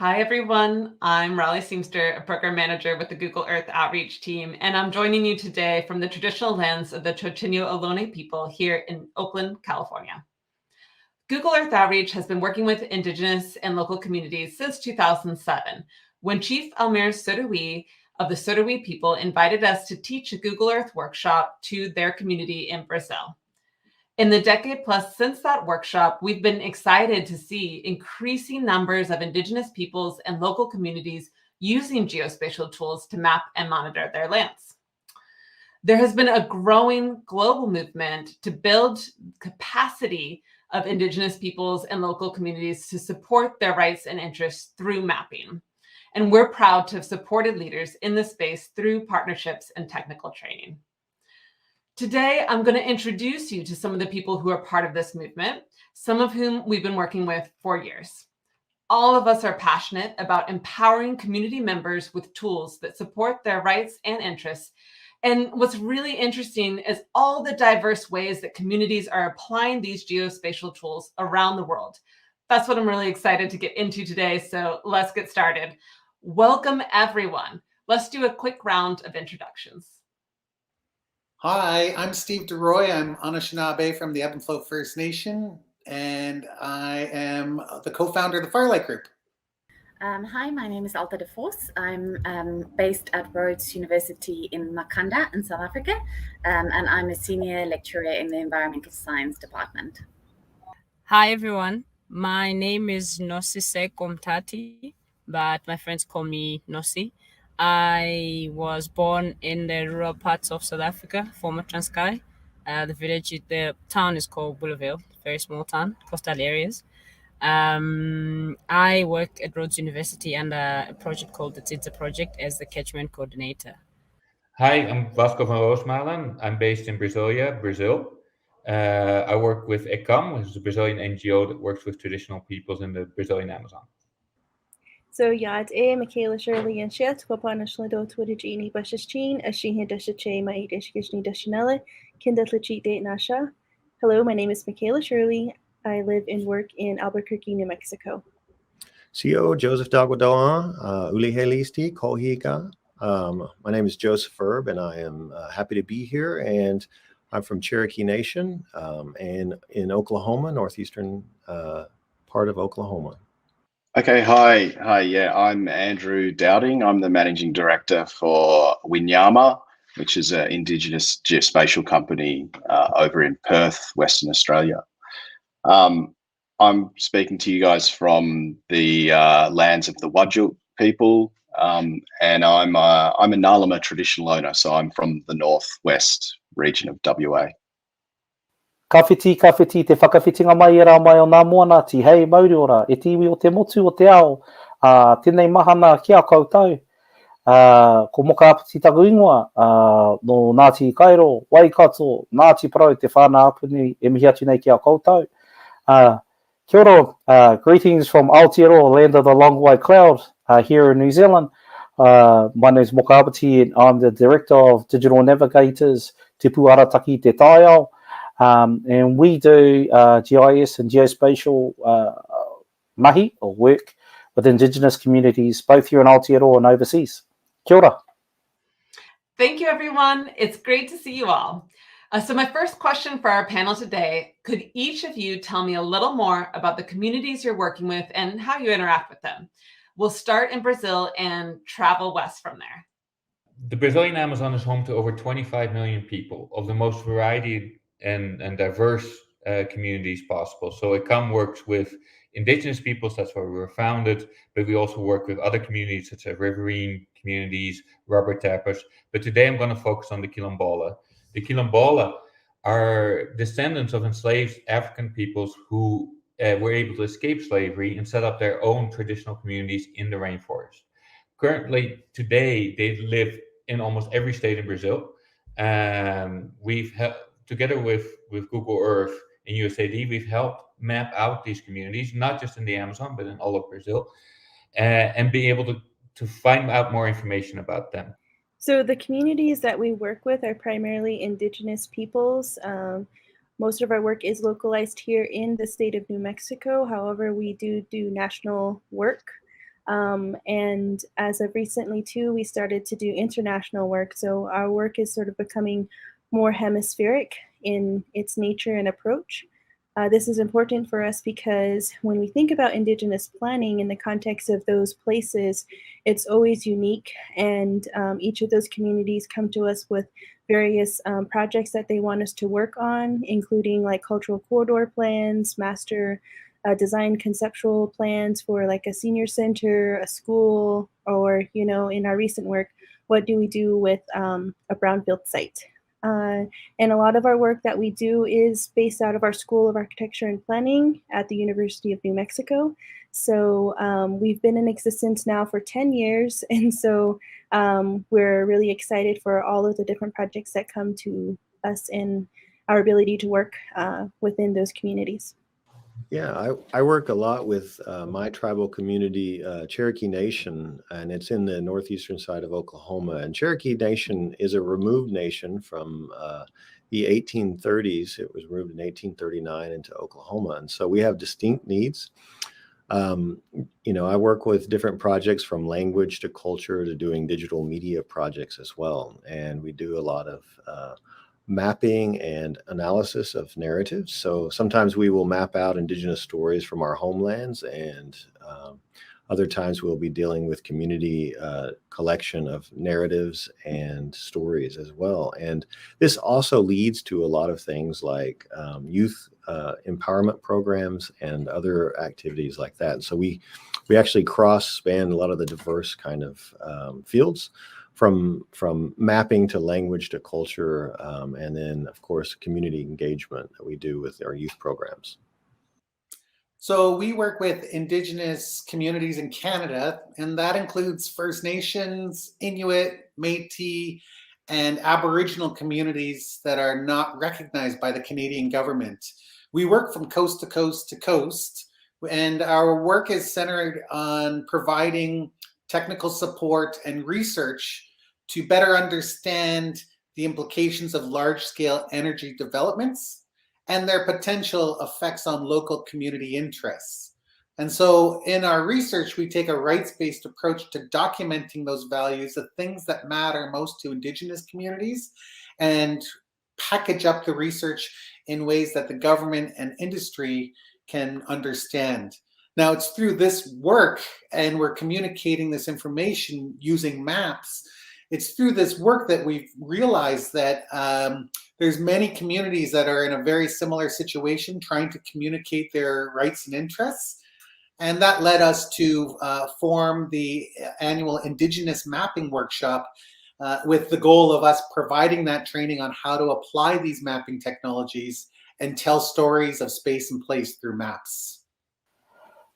Hi, everyone. I'm Raleigh Seamster, a program manager with the Google Earth Outreach team, and I'm joining you today from the traditional lands of the Imw Alumni people here in Oakland, California. Google Earth Outreach has been working with Indigenous and local communities since 2007, when Chief Elmer Sodui of the Sodui people invited us to teach a Google Earth workshop to their community in Brazil. In the decade plus since that workshop, we've been excited to see increasing numbers of Indigenous peoples and local communities using geospatial tools to map and monitor their lands. There has been a growing global movement to build capacity of Indigenous peoples and local communities to support their rights and interests through mapping. And we're proud to have supported leaders in this space through partnerships and technical training. Today, I'm going to introduce you to some of the people who are part of this movement, some of whom we've been working with for years. All of us are passionate about empowering community members with tools that support their rights and interests. And what's really interesting is all the diverse ways that communities are applying these geospatial tools around the world. That's what I'm really excited to get into today, so let's get started. Welcome, everyone. Let's do a quick round of introductions. Hi, I'm Steve DeRoy. I'm Anishinaabe from the Imw First Nation, and I am the co-founder of the Firelight group. Hi, my name is Alta. I'm based at Rhodes University in Makanda in South Africa, and I'm a senior lecturer in the Environmental Science Department. Hi, everyone. My name is Nosiseko Mtati, but my friends call me Nosi. I was born in the rural parts of South Africa, former Transkei. The town is called Bullerville, very small town, coastal areas. I work at Rhodes University under a project called the Tsitsa Project as the Catchment coordinator. Hi, I'm Vasco Van Goghsmailen. I'm based in Brasilia, Brazil. I work with Ecam, which is a Brazilian NGO that works with traditional peoples in the Brazilian Amazon. So yeah, Michaela, Shirley, and Shet, Wapanashla do Twitagini, Bashashin, Ashin Dashache, my Dashkishni Dashanella, Kindatlichi Date Nasha. Hello, my name is Michaela Shirley. I live and work in Albuquerque, New Mexico. CEO Joseph Dagwadoa, Uli Helisti, Kohika. My name is Joseph Erb, and I am happy to be here. And I'm from Cherokee Nation and in Oklahoma, northeastern part of Oklahoma. Okay, hi. Yeah, I'm Andrew Dowding. I'm the managing director for Winyama, which is an Indigenous geospatial company over in Perth, Western Australia. I'm speaking to you guys from the lands of the Whadjuk people, and I'm a Ngalama traditional owner, so I'm from the northwest region of WA. Kawhiti, te whakawhitinga mai e rā mai o nā moanati, hei mauri ora, e tiwi o te motu o te ao, tēnei mahana kia koutou, ko moka apiti taku ingoa, no Ngāti Kairo, Waikato, Ngāti Parau, te whāna apuni e mihi atu nei kia koutou. Kia ora, greetings from Aotearoa, land of the long white cloud, here in New Zealand. My name is Moka Apiti, and I'm the director of Digital Navigators, Te Puarataki Te Taiao. And we do GIS and geospatial mahi or work with Indigenous communities, both here in Aotearoa and overseas. Kia ora. Thank you, everyone. It's great to see you all. So my first question for our panel today, could each of you tell me a little more about the communities you're working with and how you interact with them? We'll start in Brazil and travel west from there. The Brazilian Amazon is home to over 25 million people of the most variety and diverse communities possible. So Ecam works with Indigenous peoples, that's where we were founded, but we also work with other communities such as riverine communities, rubber tappers. But today I'm going to focus on the Quilombola. The Quilombola are descendants of enslaved African peoples who were able to escape slavery and set up their own traditional communities in the rainforest. Currently, today, they live in almost every state in Brazil. We've together with Google Earth and USAID, we've helped map out these communities, not just in the Amazon, but in all of Brazil, and be able to find out more information about them. So the communities that we work with are primarily Indigenous peoples. Most of our work is localized here in the state of New Mexico. However, we do national work. And as of recently too, we started to do international work. So our work is sort of becoming more hemispheric in its nature and approach. This is important for us because when we think about Indigenous planning in the context of those places, it's always unique, and each of those communities come to us with various projects that they want us to work on, including like cultural corridor plans, master design conceptual plans for like a senior center, a school, or, you know, in our recent work, what do we do with a brownfield site? And a lot of our work that we do is based out of our School of Architecture and Planning at the University of New Mexico. So we've been in existence now for 10 years. And so we're really excited for all of the different projects that come to us and our ability to work within those communities. Yeah, I work a lot with my tribal community, Cherokee Nation, and it's in the northeastern side of Oklahoma. And Cherokee Nation is a removed nation from the 1830s. It was removed in 1839 into Oklahoma. And so we have distinct needs. You know, I work with different projects from language to culture to doing digital media projects as well. And we do a lot of mapping and analysis of narratives. So sometimes we will map out Indigenous stories from our homelands, and other times we'll be dealing with community collection of narratives and stories as well. And this also leads to a lot of things like youth empowerment programs and other activities like that. So we actually cross-span a lot of the diverse kind of fields, from mapping to language to culture, and then, of course, community engagement that we do with our youth programs. So we work with Indigenous communities in Canada, and that includes First Nations, Inuit, Métis, and Aboriginal communities that are not recognized by the Canadian government. We work from coast to coast to coast, and our work is centered on providing technical support and research to better understand the implications of large-scale energy developments and their potential effects on local community interests. And so in our research, we take a rights-based approach to documenting those values, the things that matter most to Indigenous communities, and package up the research in ways that the government and industry can understand. Now, it's through this work, and we're communicating this information using maps. It's through this work that we've realized that there's many communities that are in a very similar situation, trying to communicate their rights and interests. And that led us to form the annual Indigenous Mapping Workshop with the goal of us providing that training on how to apply these mapping technologies and tell stories of space and place through maps.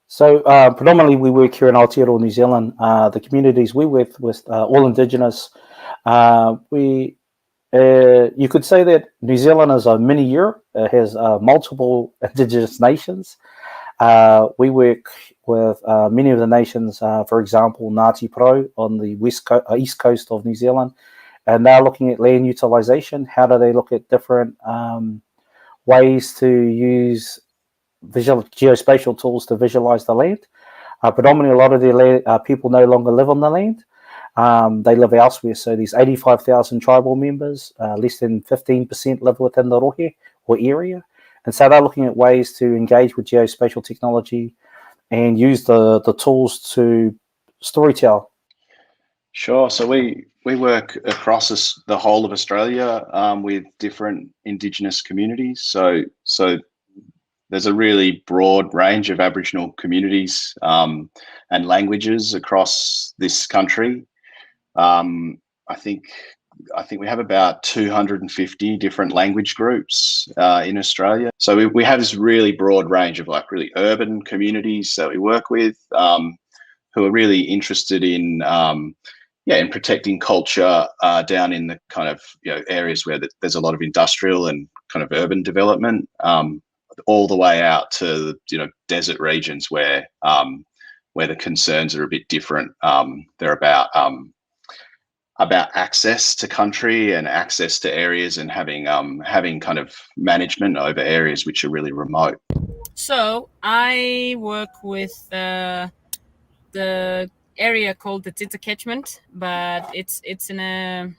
So predominantly we work here in Aotearoa, New Zealand. The communities we work with all Indigenous. You could say that New Zealand is a mini Europe. It has multiple Indigenous nations. We work with many of the nations, for example, Ngāti Pro on the east coast of New Zealand, and they're looking at land utilization. How do they look at different ways to use visual geospatial tools to visualize the land? Predominantly, a lot of the people no longer live on the land. They live elsewhere. So there's 85,000 tribal members, less than 15% live within the rohe or area. And so they're looking at ways to engage with geospatial technology and use the tools to storytell. Sure. So we work across the whole of Australia with different Indigenous communities. So there's a really broad range of Aboriginal communities and languages across this country. I think we have about 250 different language groups in Australia. So we have this really broad range of like really urban communities that we work with who are really interested in in protecting culture down in the kind of areas where there's a lot of industrial and kind of urban development, all the way out to desert regions where the concerns are a bit different. They're about access to country and access to areas and having kind of management over areas which are really remote. So I work with the the area called the Tita Catchment, but it's in a,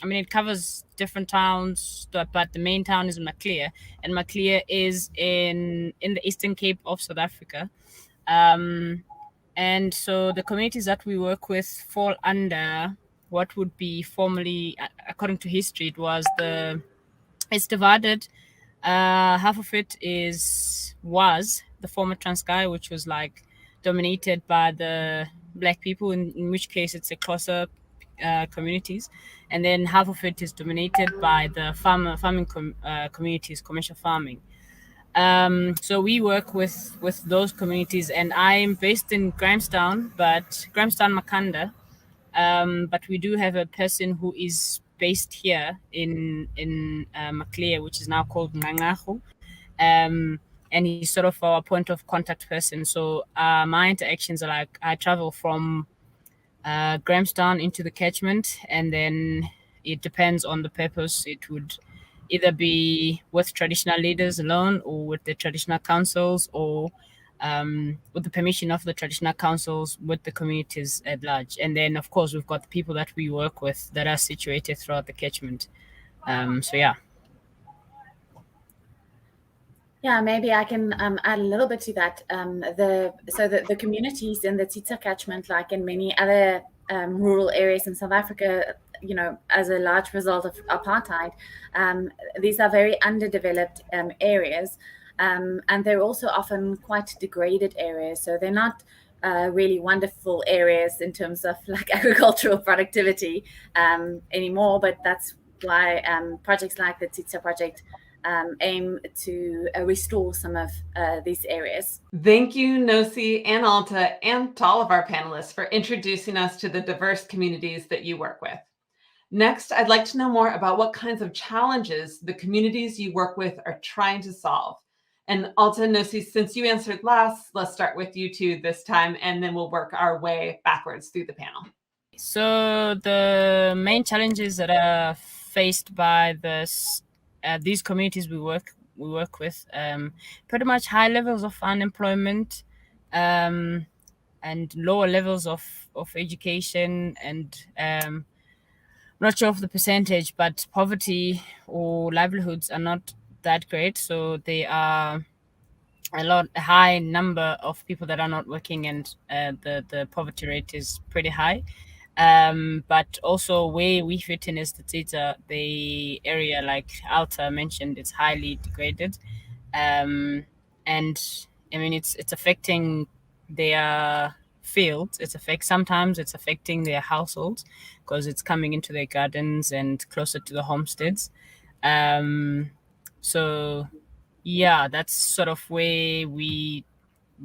I mean, it covers different towns, but the main town is Maclear, and Maclear is in the Eastern Cape of South Africa. And so the communities that we work with fall under what would be formerly, according to history, it's divided. Half of it was the former Transkei, which was like dominated by the Black people, in which case it's a closer communities, and then half of it is dominated by the farming communities, commercial farming. So we work with those communities, and I'm based in Grahamstown, Makanda, but we do have a person who is based here in Maclear, which is now called Ngangahu, and he's sort of our point of contact person. So my interactions are like, I travel from Grahamstown into the catchment, and then it depends on the purpose. It would either be with traditional leaders alone, or with the traditional councils, or with the permission of the traditional councils, with the communities at large. And then, of course, we've got the people that we work with that are situated throughout the catchment. So yeah. Yeah, maybe I can add a little bit to that. The communities in the Tita catchment, like in many other rural areas in South Africa, you know, as a large result of apartheid, these are very underdeveloped areas, and they're also often quite degraded areas. So they're not really wonderful areas in terms of like agricultural productivity anymore. But that's why projects like the Tita project aim to restore some of these areas. Thank you, Nosi and Alta, and to all of our panelists for introducing us to the diverse communities that you work with. Next, I'd like to know more about what kinds of challenges the communities you work with are trying to solve. And Alta and Nosi, since you answered last, let's start with you two this time, and then we'll work our way backwards through the panel. So the main challenges that are faced by these communities we work with, pretty much high levels of unemployment, and lower levels of education, and I'm not sure of the percentage, but poverty or livelihoods are not that great. So there are a high number of people that are not working, and the poverty rate is pretty high. But also where we fit in is the area, like Alta mentioned, it's highly degraded. And I mean, it's affecting their fields. Sometimes it's affecting their households, because it's coming into their gardens and closer to the homesteads. So yeah, that's sort of where we're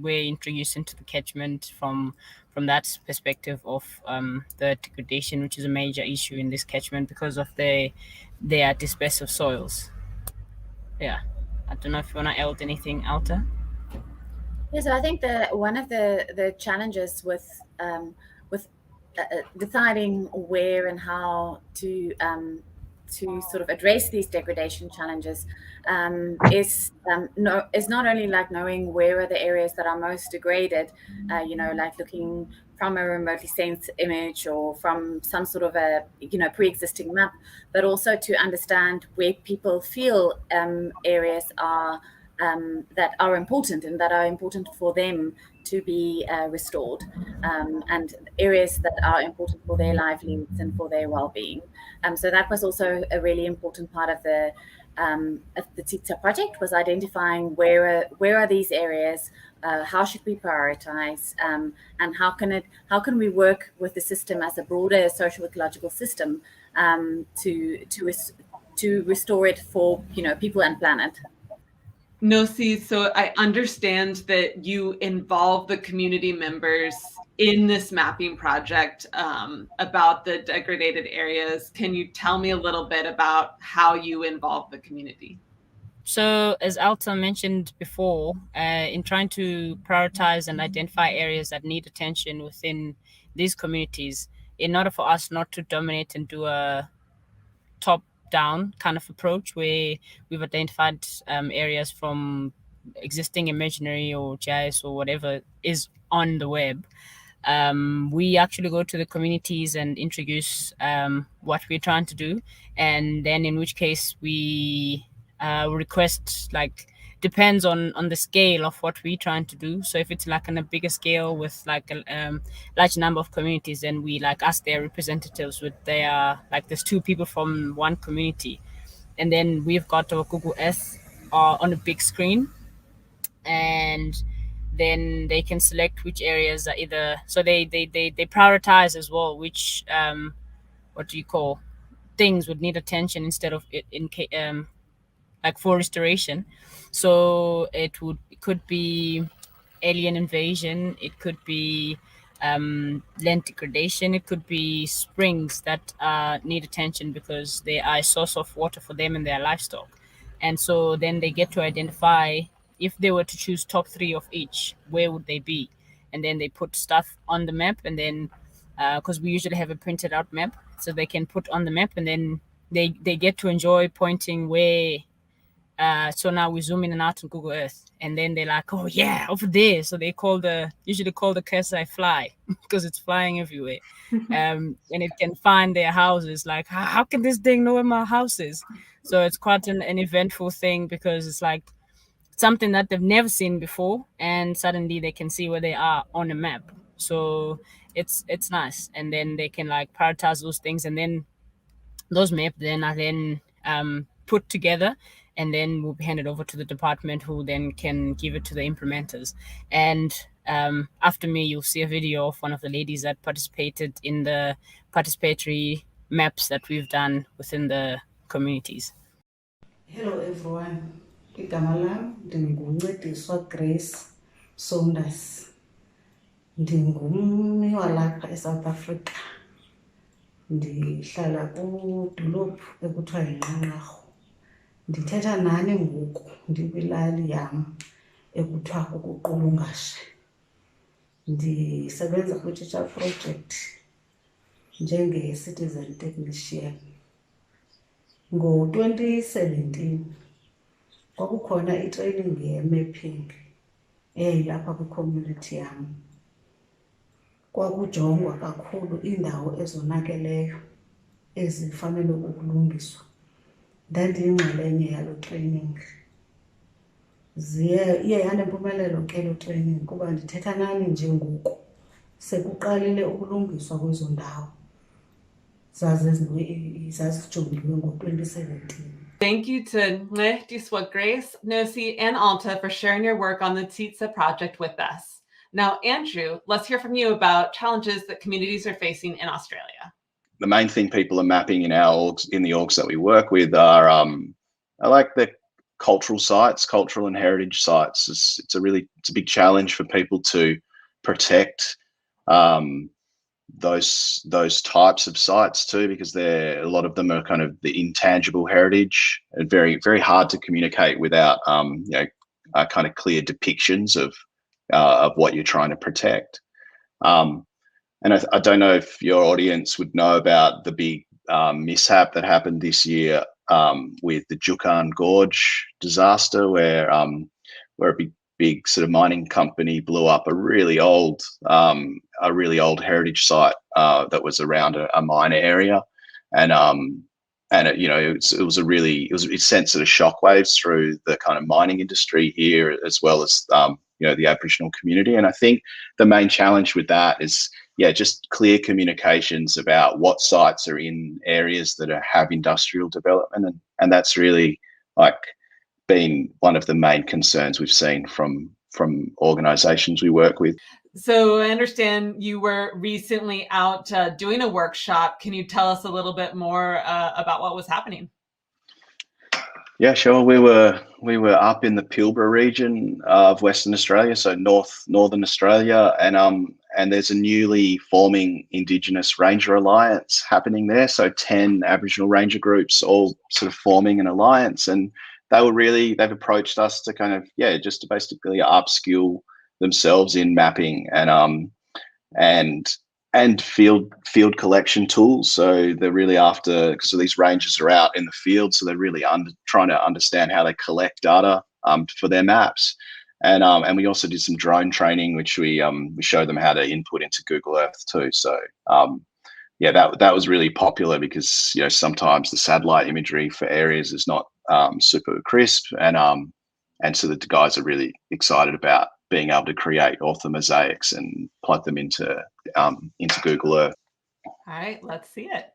introduced into the catchment from that perspective of the degradation, which is a major issue in this catchment because of their dispersive soils. Yeah, I don't know if you want to add anything, Alta. Yeah, so I think one of the challenges with deciding where and how to sort of address these degradation challenges is not only like knowing where are the areas that are most degraded, you know, like looking from a remotely sensed image or from some sort of a, you know, pre-existing map, but also to understand where people feel areas are that are important and that are important for them to be restored, and areas that are important for their livelihoods and for their well-being. So that was also a really important part of the Tita project, was identifying where are these areas, how should we prioritize, and how can we work with the system as a broader social ecological system to restore it for, you know, people and planet. Nosi, so I understand that you involve the community members in this mapping project about the degraded areas. Can you tell me a little bit about how you involve the community? So as Alta mentioned before, in trying to prioritize and identify areas that need attention within these communities, in order for us not to dominate and do a top-down kind of approach where we've identified areas from existing imaginary or GIS or whatever is on the web, we actually go to the communities and introduce what we're trying to do, and then in which case we request, like, depends on the scale of what we're trying to do. So if it's like on a bigger scale with like a large number of communities, then we like ask their representatives with their, like, there's 2 people from one community, and then we've got our Google Earth on a big screen, and then they can select which areas are either, so they prioritize as well which what do you call, things would need attention instead of it in like for restoration. So it could be alien invasion, it could be land degradation, it could be springs that need attention because they are a source of water for them and their livestock. And so then they get to identify, if they were to choose top 3 of each, where would they be? And then they put stuff on the map, and then because we usually have a printed out map, so they can put on the map, and then they get to enjoy pointing where. So now we zoom in and out on Google Earth, and then they're like, oh yeah, over there. So they usually call the cursor a fly because it's flying everywhere. And it can find their houses. Like, how can this thing know where my house is? So it's quite an eventful thing, because it's like something that they've never seen before, and suddenly they can see where they are on a map. So it's nice. And then they can like prioritize those things, and then those maps then are then put together, and then will be handed over to the department, who then can give it to the implementers. And after me, you'll see a video of one of the ladies that participated in the participatory maps that we've done within the communities. Hello everyone, igama lam ndinguNcediswa Grace Saunders. Ndingummi walapha eSouth Africa. Ndihlala kudolophu ekuthiwa yiNqanqarhu. Ndithetha nani ngoku ndikwilali yam ekuthiwa kukuQulungashe. Ndisebenza kwi-Teacher Project njenge-Citizen Technician. Ngo-2017 kwakukhona i-training ye-mapping eyayilapha kwi-community yam. Kwakujongwa kakhulu iindawo ezonakeleyo ezifanele ukulungiswa. Ndandiyinxalenye yalo training. Iye yanempumelelo ke lo training, kuba ndithetha nani nje ngoku sekuqalile ukulungiswa kwezo ndawo zazijongiwe ngo-2017. Thank you to Ncediswa Grace, Nosi, and Alta for sharing your work on the Tsitsa project with us. Now, Andrew, let's hear from you about challenges that communities are facing in Australia. The main thing people are mapping in the orgs that we work with are like the cultural sites, cultural and heritage sites. It's a big challenge for people to protect those types of sites too, because a lot of them are kind of the intangible heritage, and very, very hard to communicate without kind of clear depictions of what you're trying to protect. And I don't know if your audience would know about the big mishap that happened this year with the Jukan Gorge disaster, where a big sort of mining company blew up a really old heritage site that was around a mine area, and it sent sort of shockwaves through the kind of mining industry here, as well as the Aboriginal community. And I think the main challenge with that is just clear communications about what sites are in areas that have industrial development, and that's really like been one of the main concerns we've seen from organisations we work with. So I understand you were recently out doing a workshop. Can you tell us a little bit more about what was happening? Yeah, sure. We were up in the Pilbara region of Western Australia, so northern Australia, and there's a newly forming Indigenous Ranger Alliance happening there. So 10 Aboriginal Ranger groups all sort of forming an alliance, and they've approached us to kind of just to basically upskill themselves in mapping and field collection tools. So they're really after, so these rangers are out in the field, so they're really trying to understand how they collect data for their maps. And we also did some drone training, which we showed them how to input into Google Earth too. So yeah, that was really popular because sometimes the satellite imagery for areas is not super crisp, and so the guys are really excited about being able to create orthomosaics and plug them into Google Earth. All right, let's see it.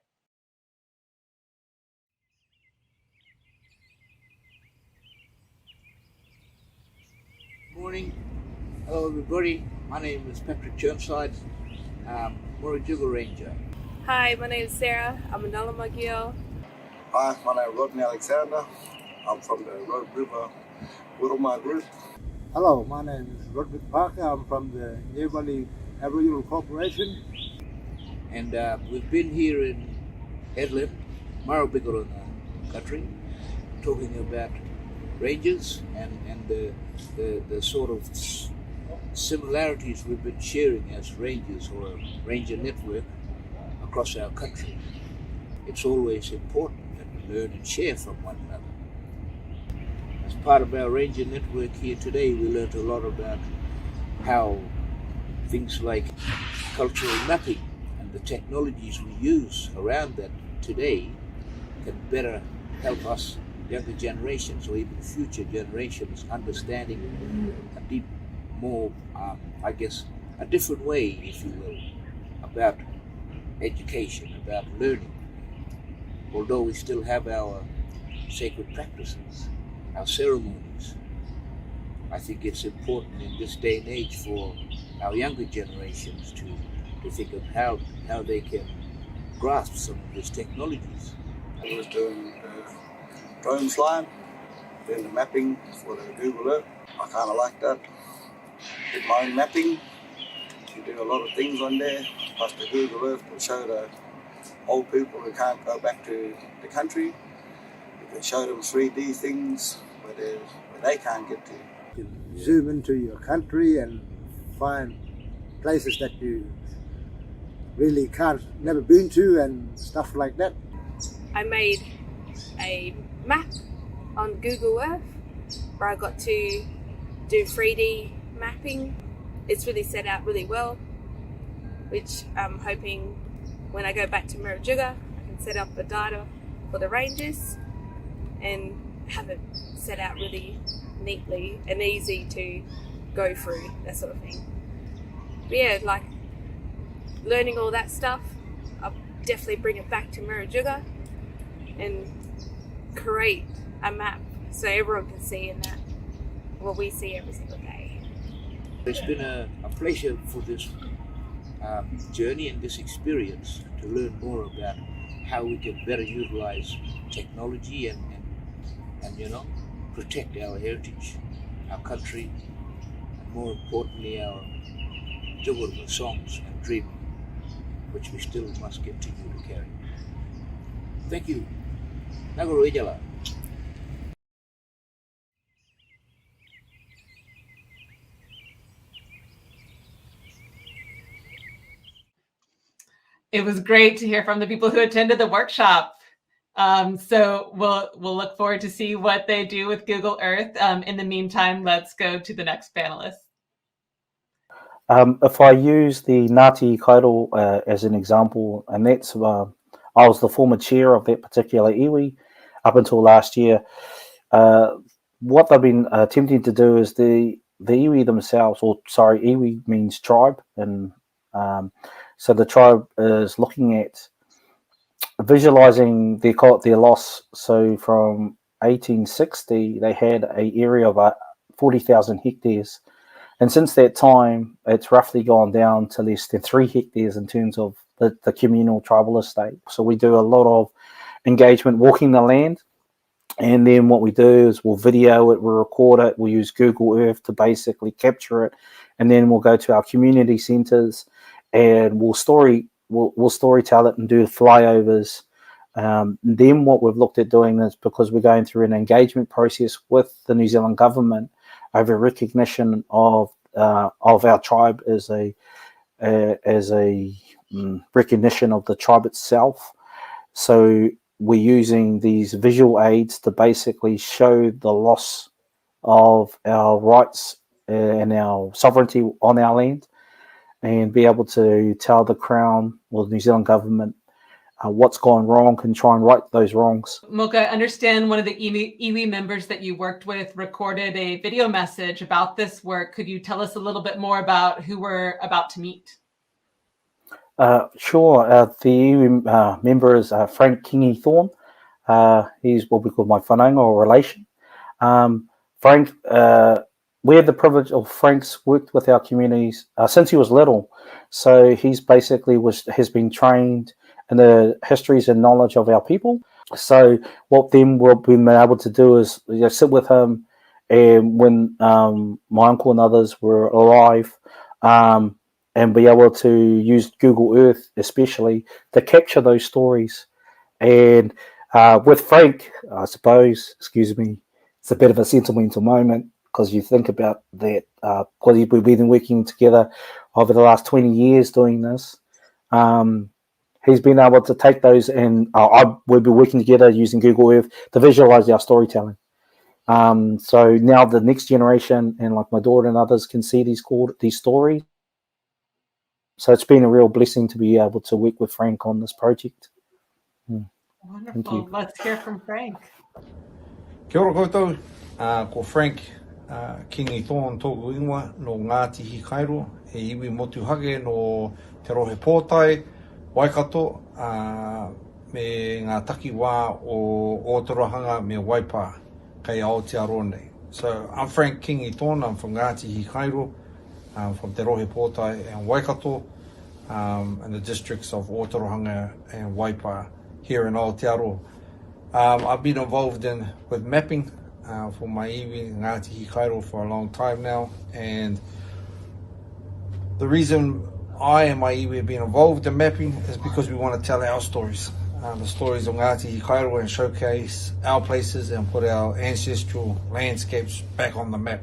Morning. Hello, everybody. My name is Patrick Churnside, Murajuga Ranger. Hi, my name is Sarah. I'm an alumni. Hi, my name is Rodney Alexander. I'm from the Rhodes River Wirrama group. Hello, my name is Roderick Parker. I'm from the Neighbourly Aboriginal Corporation. And we've been here in Headland, Marubiguruna country, talking about rangers and the sort of similarities we've been sharing as rangers or a ranger network across our country. It's always important that we learn and share from one another. As part of our ranger network here today, we learned a lot about how things like cultural mapping and the technologies we use around that today can better help us younger generations or even future generations understanding a deep, more, a different way, if you will, about education, about learning. Although we still have our sacred practices, our ceremonies, I think it's important in this day and age for our younger generations to think of how they can grasp some of these technologies. I was doing drone flying, doing the mapping for the Google Earth. I kind of like that. Did my own mapping. You do a lot of things on there, plus the Google Earth will show the old people who can't go back to the country. You can show them 3D things where they can't get to. You can zoom into your country and find places that you really never been to and stuff like that. I made a map on Google Earth where I got to do 3D mapping. It's really set out really well, which I'm hoping when I go back to Murajuga, I can set up the data for the rangers and have it set out really neatly and easy to go through, that sort of thing. But yeah, like learning all that stuff, I'll definitely bring it back to Murajuga and create a map so everyone can see in that what we see every single day. It's been a pleasure for this journey and this experience to learn more about how we can better utilize technology and protect our heritage, our country, and more importantly our Jogurma songs and dreaming, which we still must continue to carry. Thank you. Nagoro Ijala. It was great to hear from the people who attended the workshop. So we'll look forward to see what they do with Google Earth. In the meantime, let's go to the next panelist. If I use the Ngāti Kairo as an example, and that's I was the former chair of that particular iwi up until last year. What they've been attempting to do is the iwi themselves, iwi means tribe, and so the tribe is looking at visualizing their loss. So from 1860, they had an area of 40,000 hectares. And since that time, it's roughly gone down to less than 3 hectares in terms of the communal tribal estate. So we do a lot of engagement walking the land. And then what we do is we'll video it, we'll record it, we'll use Google Earth to basically capture it. And then we'll go to our community centers and we'll storytell it and do flyovers. Then what we've looked at doing is, because we're going through an engagement process with the New Zealand government over recognition of our tribe as a recognition of the tribe itself. So we're using these visual aids to basically show the loss of our rights and our sovereignty on our land, and be able to tell the Crown or the New Zealand government what's gone wrong and try and right those wrongs. Moka, I understand one of the iwi members that you worked with recorded a video message about this work. Could you tell us a little bit more about who we're about to meet? Sure. The iwi member is Frank Kingi Thorne. He's what we call my whanaunga or relation. Frank, we had the privilege of Frank's worked with our communities since he was little. So he's basically has been trained in the histories and knowledge of our people. So what then we've been able to do is sit with him, and when my uncle and others were alive, and be able to use Google Earth especially to capture those stories. And with Frank, I suppose, excuse me, it's a bit of a sentimental moment, because you think about that, because we've been working together over the last 20 years doing this. He's been able to take those, and we've been working together using Google Earth to visualize our storytelling. So now the next generation, and like my daughter and others, can see these stories. So it's been a real blessing to be able to work with Frank on this project. Wonderful. Let's hear from Frank. Kia ora koutou, ko Frank Kingi Thorne tōku ingoa no Ngāti Hikairo, he iwi motuhake no Te Rohe Pōtai, Waikato, me ngā takiwā o Ōtorohanga me Waipa, kei Aotearoa nei. So I'm Frank Kingi Thorne, I'm from Ngāti Hikairo, I'm from Te Rohe Pōtai and Waikato, in the districts of Ōtorohanga and Waipa here in Aotearoa. I've been involved with mapping for my iwi Ngāti Hikairo for a long time now, and the reason I and my iwi have been involved in mapping is because we want to tell our stories, the stories of Ngāti Hikairo, and showcase our places and put our ancestral landscapes back on the map.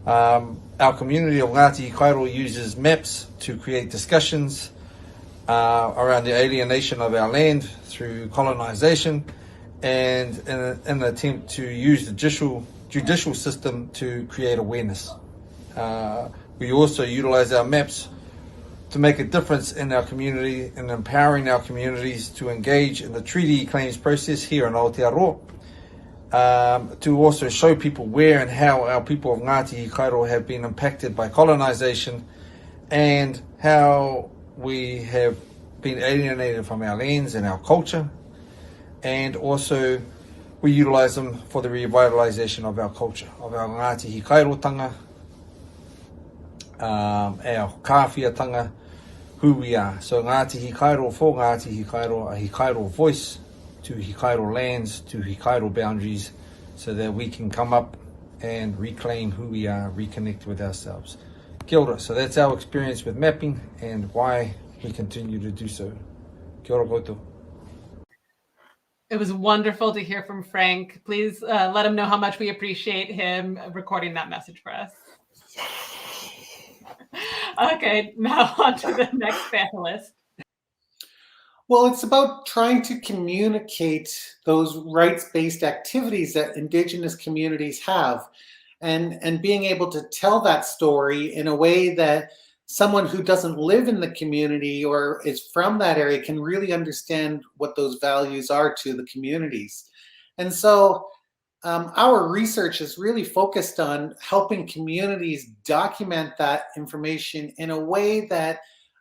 Our community of Ngāti Hikairo uses maps to create discussions around the alienation of our land through colonization, and in an attempt to use the judicial system to create awareness. We also utilize our maps to make a difference in our community and empowering our communities to engage in the treaty claims process here in Aotearoa, to also show people where and how our people of Ngāti Hikairo have been impacted by colonization, and how we have been alienated from our lands and our culture. And also we utilize them for the revitalization of our culture, of our Ngāti Hikairotanga, our kāwhiatanga, who we are. So Ngāti Hikairo for Ngāti Hikairo, a Hikairo voice to Hikairo lands, to Hikairo boundaries, so that we can come up and reclaim who we are, reconnect with ourselves. Kia ora. So that's our experience with mapping and why we continue to do so. Kia ora koutou. It was wonderful to hear from Frank. Please let him know how much we appreciate him recording that message for us. Okay, now on to the next panelist. Well, it's about trying to communicate those rights-based activities that Indigenous communities have, and being able to tell that story in a way that someone who doesn't live in the community or is from that area can really understand what those values are to the communities. And so our research is really focused on helping communities document that information in a way that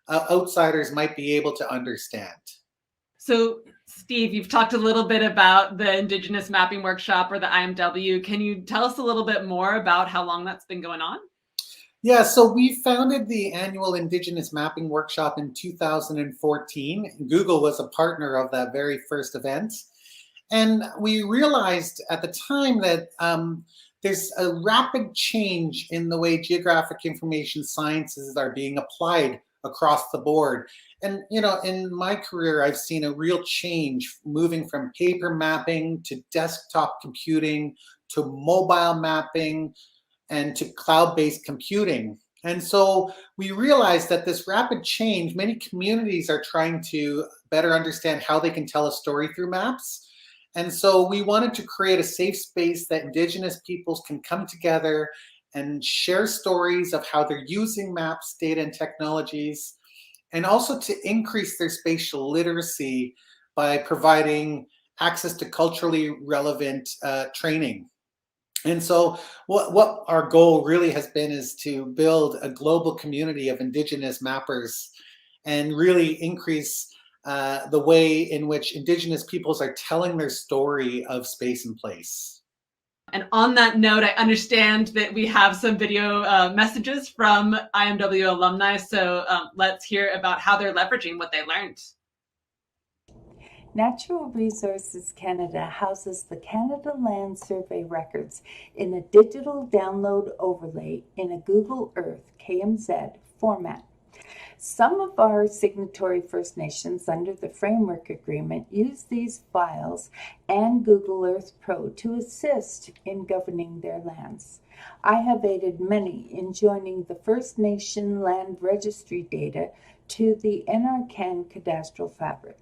outsiders might be able to understand. So Steve, you've talked a little bit about the Indigenous Mapping Workshop, or the IMW. Can you tell us a little bit more about how long that's been going on? Yeah, so we founded the annual Indigenous Mapping Workshop in 2014. Google was a partner of that very first event. And we realized at the time that there's a rapid change in the way geographic information sciences are being applied across the board. And, you know, in my career, I've seen a real change moving from paper mapping to desktop computing to mobile mapping and to cloud-based computing. And so we realized that this rapid change, many communities are trying to better understand how they can tell a story through maps. And so we wanted to create a safe space that Indigenous peoples can come together and share stories of how they're using maps, data, and technologies, and also to increase their spatial literacy by providing access to culturally relevant training. And so what our goal really has been is to build a global community of Indigenous mappers and really increase the way in which Indigenous peoples are telling their story of space and place. And on that note, I understand that we have some video messages from IMW alumni, so let's hear about how they're leveraging what they learned. Natural Resources Canada houses the Canada Land Survey records in a digital download overlay in a Google Earth KMZ format. Some of our signatory First Nations under the Framework Agreement use these files and Google Earth Pro to assist in governing their lands. I have aided many in joining the First Nation land registry data to the NRCan cadastral fabric.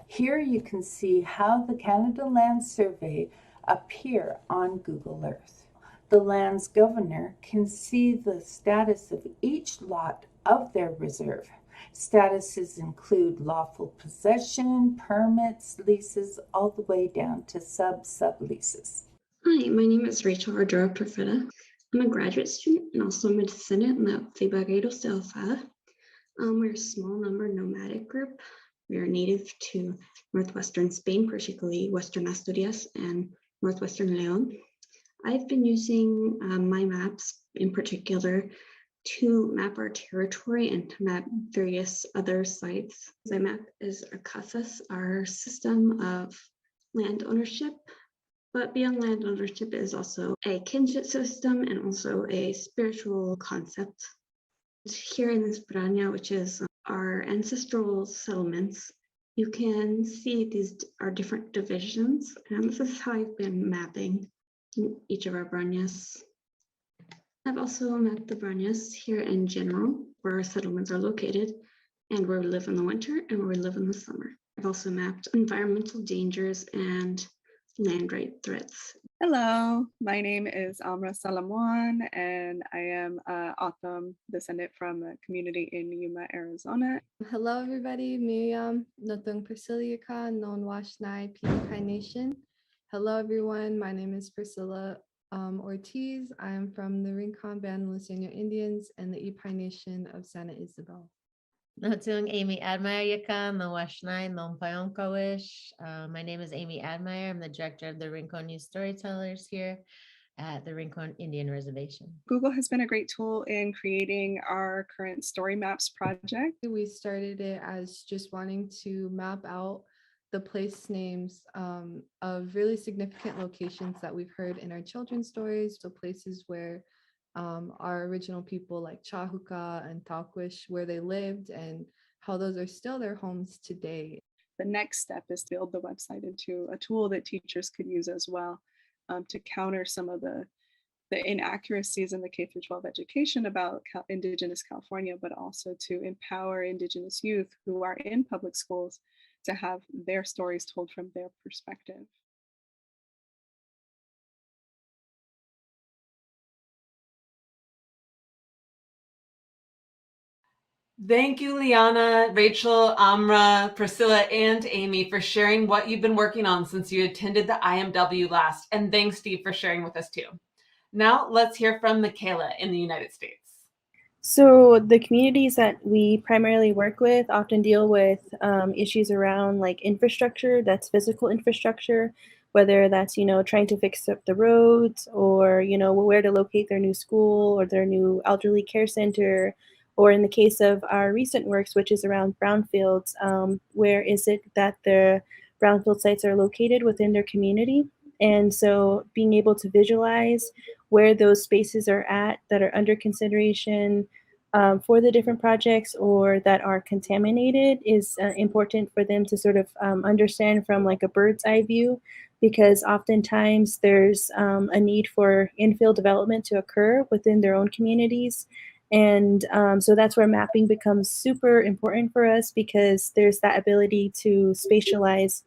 Here you can see how the Canada Land Survey appear on Google Earth. The land's governor can see the status of each lot of their reserve. Statuses include lawful possession, permits, leases, all the way down to sub-leases. Hi, my name is Rachel Ardura Perfetta. I'm a graduate student and also I'm a descendant in the Navigators de Alta. We're a small number nomadic group. We are native to northwestern Spain, particularly Western Asturias and northwestern León. I've been using my maps in particular to map our territory and to map various other sites. My map is our casas, our system of land ownership, but beyond land ownership is also a kinship system and also a spiritual concept. Here in this Branya, which is our ancestral settlements, you can see these are different divisions, and this is how I've been mapping in each of our Branyas. I've also mapped the Branyas here in general, where our settlements are located, and where we live in the winter and where we live in the summer. I've also mapped environmental dangers and land right threats. Hello, my name is Amra Salamwan, and I am an Ecam descendant from a community in Yuma, Arizona. Hello, everybody. Miriam, Notong Priscilla, non Washnai, Pikai Nation. Hello, everyone. My name is Priscilla Ortiz. I am from the Rincon Band Luciano Indians and the Ipai Nation of Santa Isabel. Notung Amy Admire Yakan, the Washnai, non Payonkawish. My name is Amy Admire. I'm the director of the Rincon Youth Storytellers here at the Rincon Indian Reservation. Google has been a great tool in creating our current Story Maps project. We started it as just wanting to map out the place names of really significant locations that we've heard in our children's stories, so places where our original people like Chahuka and Talquish, where they lived and how those are still their homes today. The next step is to build the website into a tool that teachers could use as well to counter some of the inaccuracies in the K-12 education about Indigenous California, but also to empower Indigenous youth who are in public schools to have their stories told from their perspective. Thank you, Liana, Rachel, Amra, Priscilla, and Amy for sharing what you've been working on since you attended the IMW last. And thanks, Steve, for sharing with us too. Now let's hear from Michaela in the United States. So the communities that we primarily work with often deal with issues around like infrastructure, that's physical infrastructure, whether that's, trying to fix up the roads or, where to locate their new school or their new elderly care center. Or in the case of our recent works, which is around brownfields, where is it that the brownfield sites are located within their community? And so being able to visualize where those spaces are at that are under consideration for the different projects or that are contaminated is important for them to sort of understand from like a bird's eye view, because oftentimes there's a need for infill development to occur within their own communities. And so that's where mapping becomes super important for us, because there's that ability to spatialize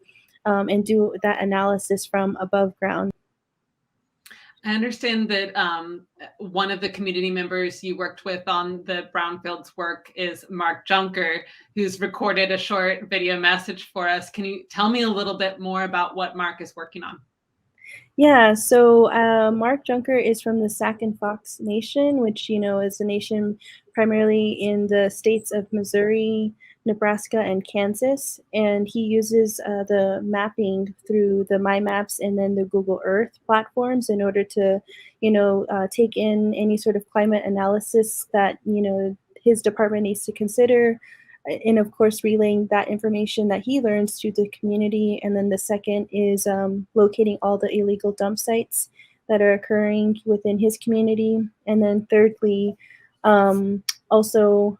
and do that analysis from above ground. I understand that one of the community members you worked with on the Brownfields work is Mark Junker, who's recorded a short video message for us. Can you tell me a little bit more about what Mark is working on? Yeah, so Mark Junker is from the Sac and Fox Nation, which, is a nation primarily in the states of Missouri, Nebraska, and Kansas. And he uses the mapping through the My Maps and then the Google Earth platforms in order to, take in any sort of climate analysis that, his department needs to consider. And of course, relaying that information that he learns to the community. And then the second is locating all the illegal dump sites that are occurring within his community. And then thirdly, also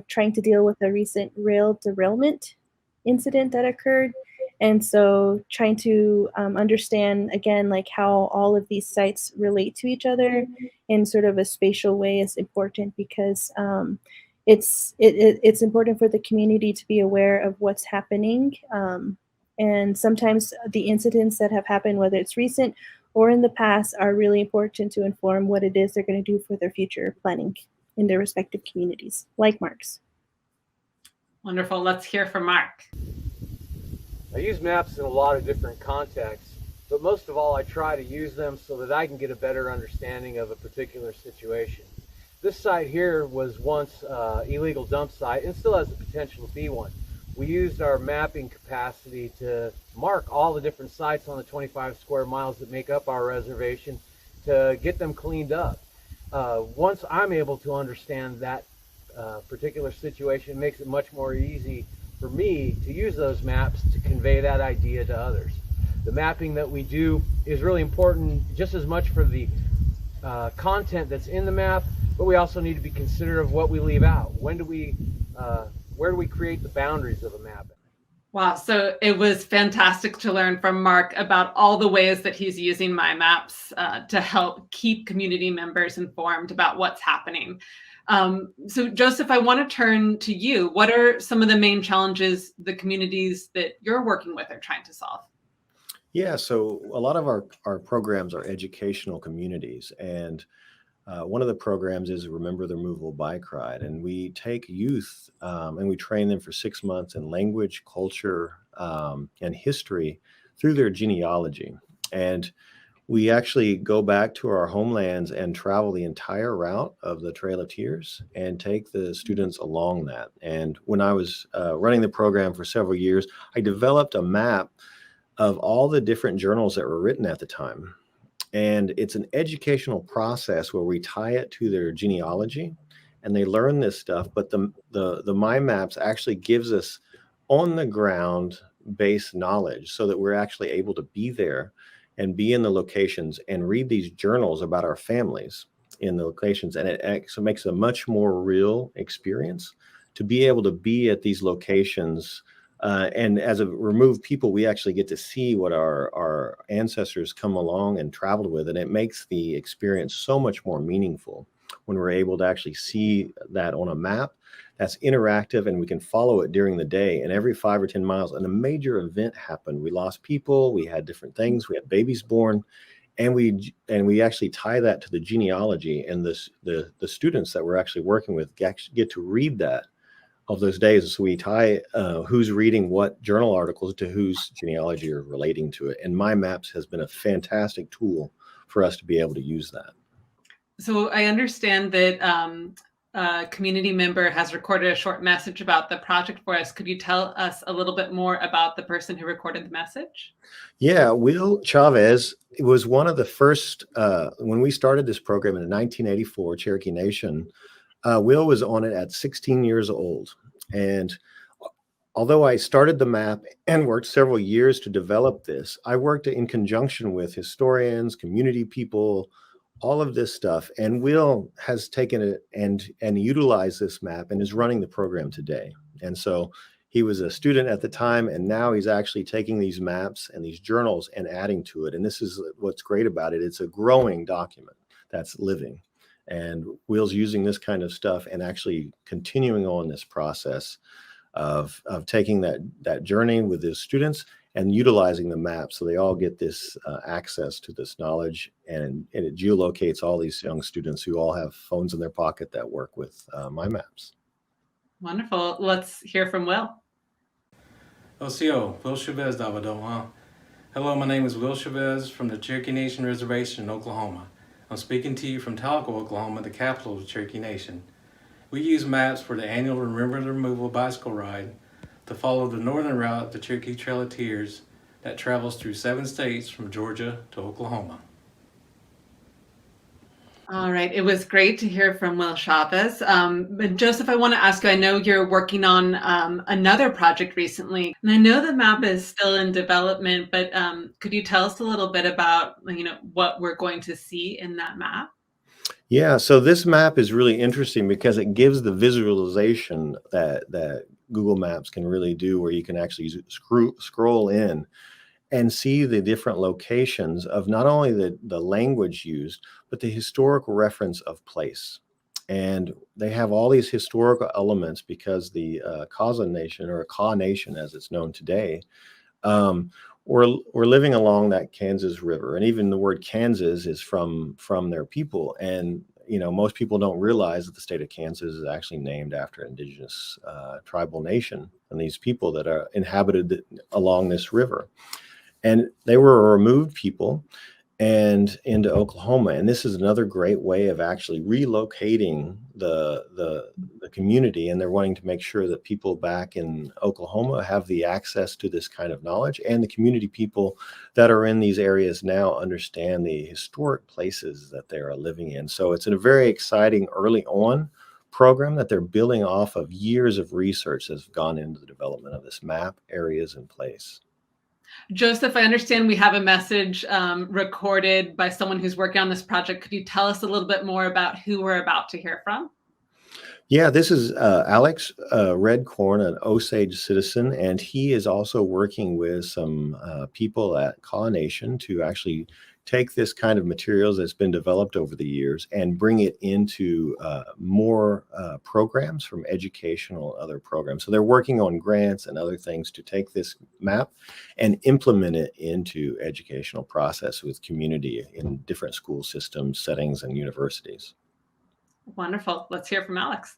trying to deal with a recent rail derailment incident that occurred. And so trying to understand, again, like how all of these sites relate to each other in sort of a spatial way is important, because it's important for the community to be aware of what's happening. And sometimes the incidents that have happened, whether it's recent or in the past, are really important to inform what it is they're going to do for their future planning in their respective communities, like Mark's. Wonderful. Let's hear from Mark. I use maps in a lot of different contexts, but most of all, I try to use them so that I can get a better understanding of a particular situation. This site here was once an illegal dump site and still has the potential to be one. We used our mapping capacity to mark all the different sites on the 25 square miles that make up our reservation to get them cleaned up. Once I'm able to understand that particular situation, it makes it much more easy for me to use those maps to convey that idea to others. The mapping that we do is really important just as much for the content that's in the map, but we also need to be considerate of what we leave out. Where do we create the boundaries of a map? Wow, so it was fantastic to learn from Mark about all the ways that he's using My Maps to help keep community members informed about what's happening. So Joseph, I want to turn to you. What are some of the main challenges the communities that you're working with are trying to solve? Yeah, so a lot of our programs are educational communities, and one of the programs is Remember the Removable Bike Ride, and we take youth and we train them for 6 months in language, culture, and history through their genealogy. And we actually go back to our homelands and travel the entire route of the Trail of Tears and take the students along that. And when I was running the program for several years, I developed a map of all the different journals that were written at the time. And it's an educational process where we tie it to their genealogy and they learn this stuff. But the My Maps actually gives us on the ground based knowledge so that we're actually able to be there and be in the locations and read these journals about our families in the locations. And it actually makes a much more real experience to be able to be at these locations. And as a removed people, we actually get to see what our ancestors come along and traveled with. And it makes the experience so much more meaningful when we're able to actually see that on a map that's interactive and we can follow it during the day. And every 5 or 10 miles, and a major event happened. We lost people, we had different things, we had babies born, and we actually tie that to the genealogy. And the students that we're actually working with get to read that of those days. So we tie who's reading what journal articles to whose genealogy are relating to it. And My Maps has been a fantastic tool for us to be able to use that. So I understand that a community member has recorded a short message about the project for us. Could you tell us a little bit more about the person who recorded the message? Yeah, Will Chavez was one of the first, when we started this program in 1984, Cherokee Nation, Will was on it at 16 years old. And although I started the map and worked several years to develop this, I worked in conjunction with historians, community people, all of this stuff. And Will has taken it and utilized this map and is running the program today. And so he was a student at the time, and now he's actually taking these maps and these journals and adding to it. And this is what's great about it. It's a growing document that's living. And Will's using this kind of stuff and actually continuing on this process of taking that journey with his students and utilizing the map so they all get this access to this knowledge, and it geolocates all these young students who all have phones in their pocket that work with my maps. Wonderful. Let's hear from Will. Osio, Will Chavez Davadoa. Hello, my name is Will Chavez from the Cherokee Nation Reservation in Oklahoma. I'm speaking to you from Talco, Oklahoma, the capital of the Cherokee Nation. We use maps for the annual Remember the Removal bicycle ride to follow the northern route, the Cherokee Trail of Tears, that travels through 7 states from Georgia to Oklahoma. All right. It was great to hear from Will Chavez. But Joseph, I want to ask you, I know you're working on another project recently, and I know the map is still in development, but could you tell us a little bit about, what we're going to see in that map? Yeah, so this map is really interesting because it gives the visualization that Google Maps can really do, where you can actually scroll in and see the different locations of not only the language used, but the historical reference of place. And they have all these historical elements because the Kaza Nation, or Kaw Nation as it's known today, we're living along that Kansas River. And even the word Kansas is from their people. And most people don't realize that the state of Kansas is actually named after indigenous tribal nation and these people that are inhabited along this river. And they were a removed people and into Oklahoma. And this is another great way of actually relocating the community. And they're wanting to make sure that people back in Oklahoma have the access to this kind of knowledge, and the community people that are in these areas now understand the historic places that they are living in. So it's a very exciting early on program that they're building off of years of research that's gone into the development of this map, areas, and place. Joseph, I understand we have a message recorded by someone who's working on this project. Could you tell us a little bit more about who we're about to hear from? Yeah, this is Alex Redcorn, an Osage citizen, and he is also working with some people at Kaw Nation to actually take this kind of materials that's been developed over the years and bring it into more programs, from educational and other programs. So they're working on grants and other things to take this map and implement it into educational process with community in different school systems, settings, and universities. Wonderful. Let's hear from Alex.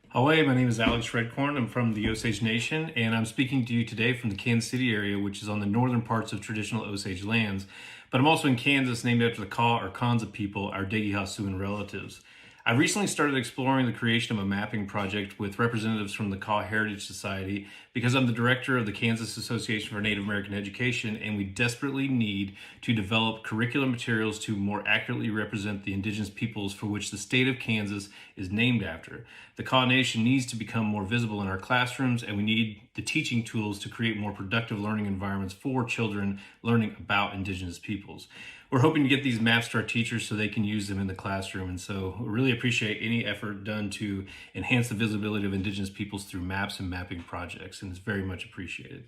Hi, my name is Alex Redcorn. I'm from the Osage Nation, and I'm speaking to you today from the Kansas City area, which is on the northern parts of traditional Osage lands. But I'm also in Kansas, named after the Kaw or Kanza people, our Degi-Hasuan relatives. I recently started exploring the creation of a mapping project with representatives from the Kaw Heritage Society because I'm the director of the Kansas Association for Native American Education, and we desperately need to develop curriculum materials to more accurately represent the indigenous peoples for which the state of Kansas is named after. The Kaw Nation needs to become more visible in our classrooms, and we need the teaching tools to create more productive learning environments for children learning about indigenous peoples. We're hoping to get these maps to our teachers so they can use them in the classroom. And so we really appreciate any effort done to enhance the visibility of indigenous peoples through maps and mapping projects. And it's very much appreciated.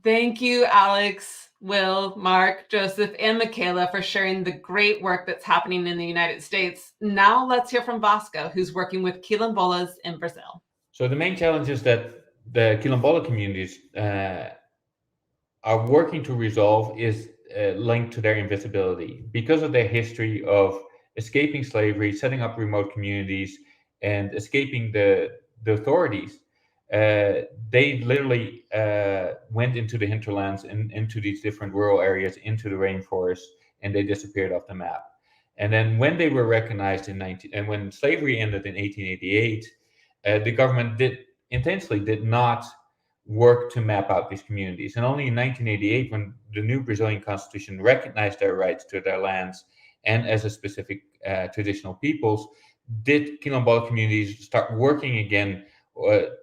Thank you, Alex, Will, Mark, Joseph, and Michaela for sharing the great work that's happening in the United States. Now let's hear from Vasco, who's working with quilombolas in Brazil. So the main challenges that the quilombola communities are working to resolve is linked to their invisibility. Because of their history of escaping slavery, setting up remote communities, and escaping the authorities, they literally went into the hinterlands and into these different rural areas, into the rainforest, and they disappeared off the map. And then when they were recognized and when slavery ended in 1888, the government did not work to map out these communities. And only in 1988, when the new Brazilian constitution recognized their rights to their lands and as a specific traditional peoples, did quilombola communities start working again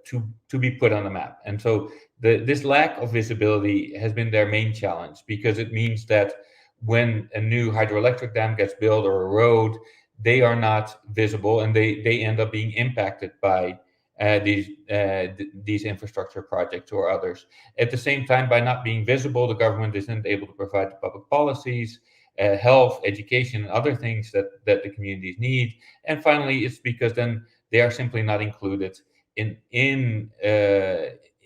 to be put on the map. And so this lack of visibility has been their main challenge, because it means that when a new hydroelectric dam gets built or a road, they are not visible, and they end up being impacted by these infrastructure projects or others. At the same time, by not being visible, the government isn't able to provide the public policies, health, education, and other things that the communities need. And finally, it's because then they are simply not included in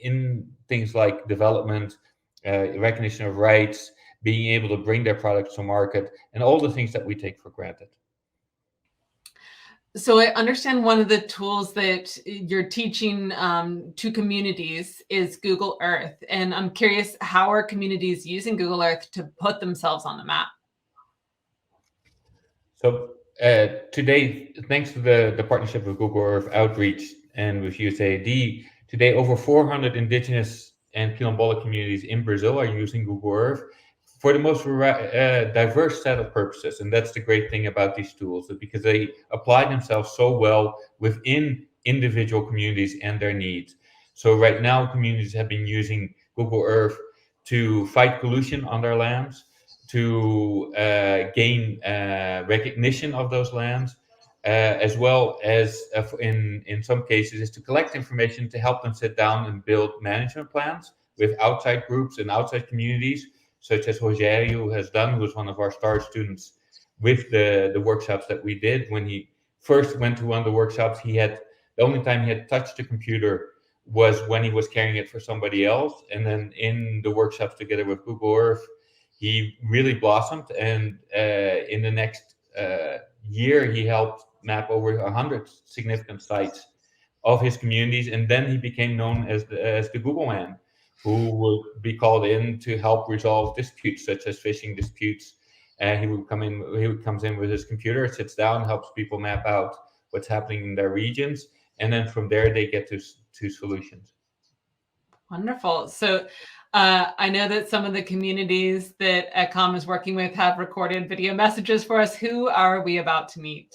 in things like development, recognition of rights, being able to bring their products to market, and all the things that we take for granted. So I understand one of the tools that you're teaching to communities is Google Earth. And I'm curious, how are communities using Google Earth to put themselves on the map? So today, thanks to the partnership with Google Earth Outreach and with USAID, today over 400 indigenous and Quilombola communities in Brazil are using Google Earth for the most diverse set of purposes. And that's the great thing about these tools, because they apply themselves so well within individual communities and their needs. So right now, communities have been using Google Earth to fight pollution on their lands, to gain recognition of those lands, as well as in some cases is to collect information to help them sit down and build management plans with outside groups and outside communities, such as Rogério has done, who was one of our star students with the workshops that we did. When he first went to one of the workshops, the only time he had touched the computer was when he was carrying it for somebody else. And then in the workshops together with Google Earth, he really blossomed. And in the next year, he helped map over 100 significant sites of his communities. And then he became known as the Google Man, who would be called in to help resolve disputes, such as fishing disputes. And he comes in with his computer, sits down, helps people map out what's happening in their regions. And then from there, they get to solutions. Wonderful. So I know that some of the communities that Ecam is working with have recorded video messages for us. Who are we about to meet?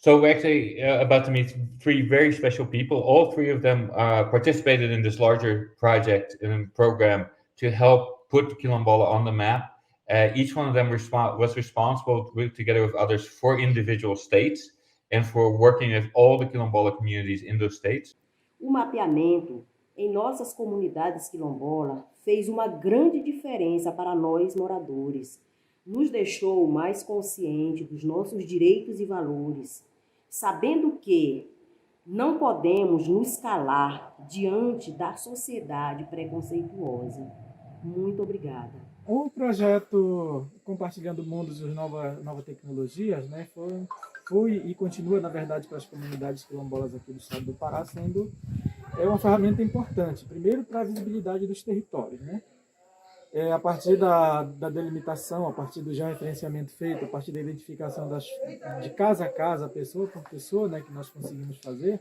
So we're actually about to meet three very special people. All three of them participated in this larger project and program to help put Quilombola on the map. Each one of them was responsible, together with others, for individual states and for working with all the Quilombola communities in those states. O mapeamento em nossas comunidades quilombola fez uma grande diferença para nós moradores. Nos deixou mais consciente dos nossos direitos e valores, sabendo que não podemos nos calar diante da sociedade preconceituosa. Muito obrigada. O projeto Compartilhando Mundos e Novas Tecnologias, né, foi e continua, na verdade, para as comunidades quilombolas aqui do estado do Pará, sendo uma ferramenta importante. Primeiro, para a visibilidade dos territórios, né? A partir da delimitação, a partir do georreferenciamento feito, a partir da identificação de casa a casa, pessoa por pessoa, né, que nós conseguimos fazer,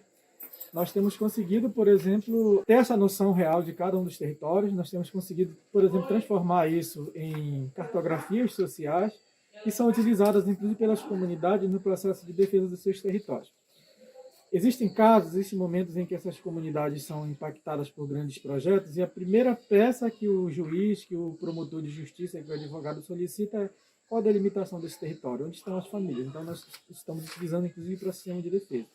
nós temos conseguido, por exemplo, ter essa noção real de cada um dos territórios. Nós temos conseguido, por exemplo, transformar isso em cartografias sociais que são utilizadas, inclusive, pelas comunidades no processo de defesa dos seus territórios. Existem casos, existem momentos em que essas comunidades são impactadas por grandes projetos e a primeira peça que o juiz, que o promotor de justiça, que o advogado solicita é qual a delimitação desse território, onde estão as famílias. Então, nós estamos utilizando, inclusive, para o sistema de defesa.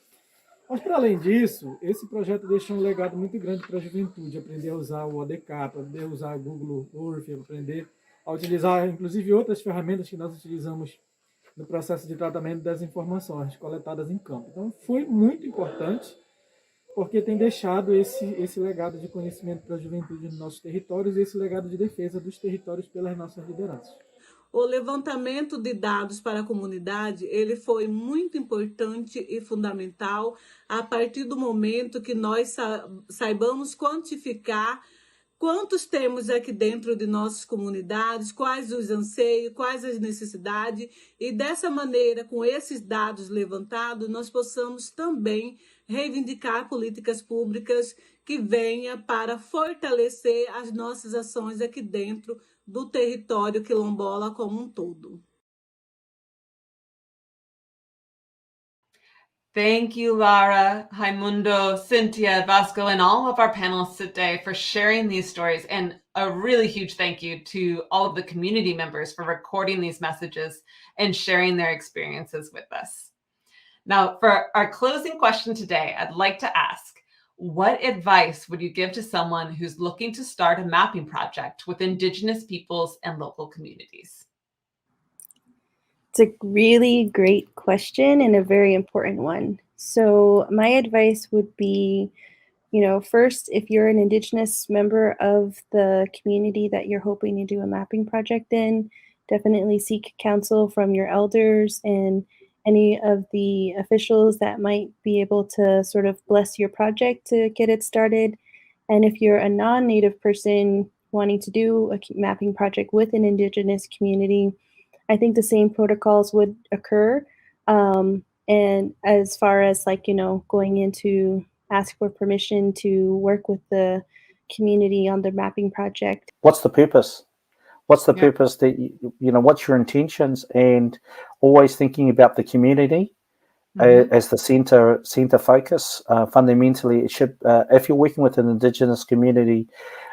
Mas, para além disso, esse projeto deixa um legado muito grande para a juventude, aprender a usar o ODK, aprender a usar o Google Earth, aprender a utilizar, inclusive, outras ferramentas que nós utilizamos no processo de tratamento das informações coletadas em campo. Então, foi muito importante, porque tem deixado esse legado de conhecimento para a juventude nos nossos territórios e esse legado de defesa dos territórios pelas nossas lideranças. O levantamento de dados para a comunidade, ele foi muito importante e fundamental a partir do momento que nós saibamos quantificar quantos temos aqui dentro de nossas comunidades, quais os anseios, quais as necessidades, e dessa maneira, com esses dados levantados, nós possamos também reivindicar políticas públicas que venham para fortalecer as nossas ações aqui dentro do território quilombola como um todo. Thank you, Lara, Raimundo, Cynthia, Vasco, and all of our panelists today for sharing these stories. And a really huge thank you to all of the community members for recording these messages and sharing their experiences with us. Now, for our closing question today, I'd like to ask, what advice would you give to someone who's looking to start a mapping project with Indigenous peoples and local communities? It's a really great question and a very important one. So my advice would be first, if you're an Indigenous member of the community that you're hoping to do a mapping project in, definitely seek counsel from your elders and any of the officials that might be able to sort of bless your project to get it started. And if you're a non-Native person wanting to do a mapping project with an Indigenous community, I think the same protocols would occur. And as far as going into ask for permission to work with the community on the mapping project. What's the purpose? What's the purpose that, what's your intentions, and always thinking about the community as the center focus. Fundamentally, it should, if you're working with an Indigenous community,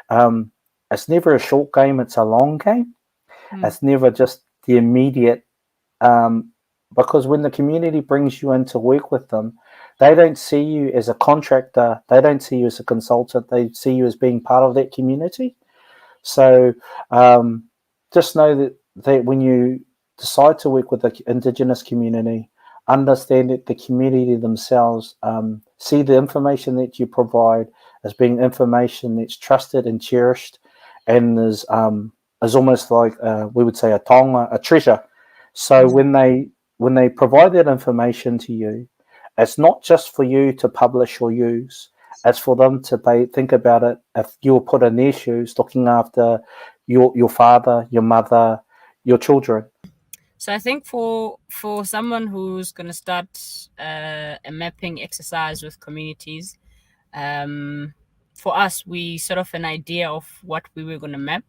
it's never a short game, it's a long game. It's never just the immediate, because when the community brings you in to work with them, they don't see you as a contractor, they don't see you as a consultant, they see you as being part of that community. So just know that when you decide to work with the Indigenous community, understand that the community themselves see the information that you provide as being information that's trusted and cherished, and is almost like we would say a tonga, a treasure. So when they provide that information to you, it's not just for you to publish or use. It's for them to think about it if you were put in their shoes, looking after your father, your mother, your children. So I think for someone who's going to start a mapping exercise with communities, for us, we sort of an idea of what we were going to map.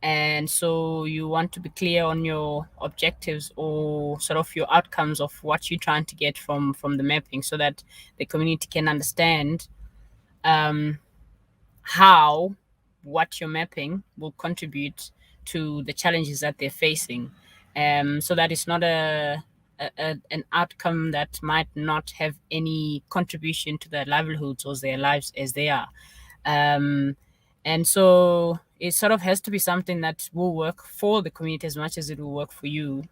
And so you want to be clear on your objectives or sort of your outcomes of what you're trying to get from the mapping, so that the community can understand how what you're mapping will contribute to the challenges that they're facing. So that it's not an outcome that might not have any contribution to their livelihoods or their lives as they are. And so it sort of has to be something that will work for the community as much as it will work for you,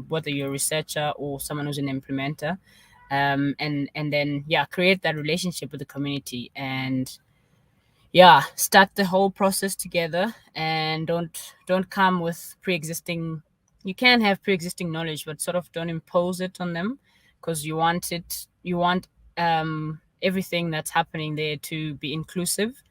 whether you're a researcher or someone who's an implementer. And then, create that relationship with the community and, start the whole process together, and don't come with pre-existing. You can have pre-existing knowledge, but sort of don't impose it on them, because you want everything that's happening there to be inclusive.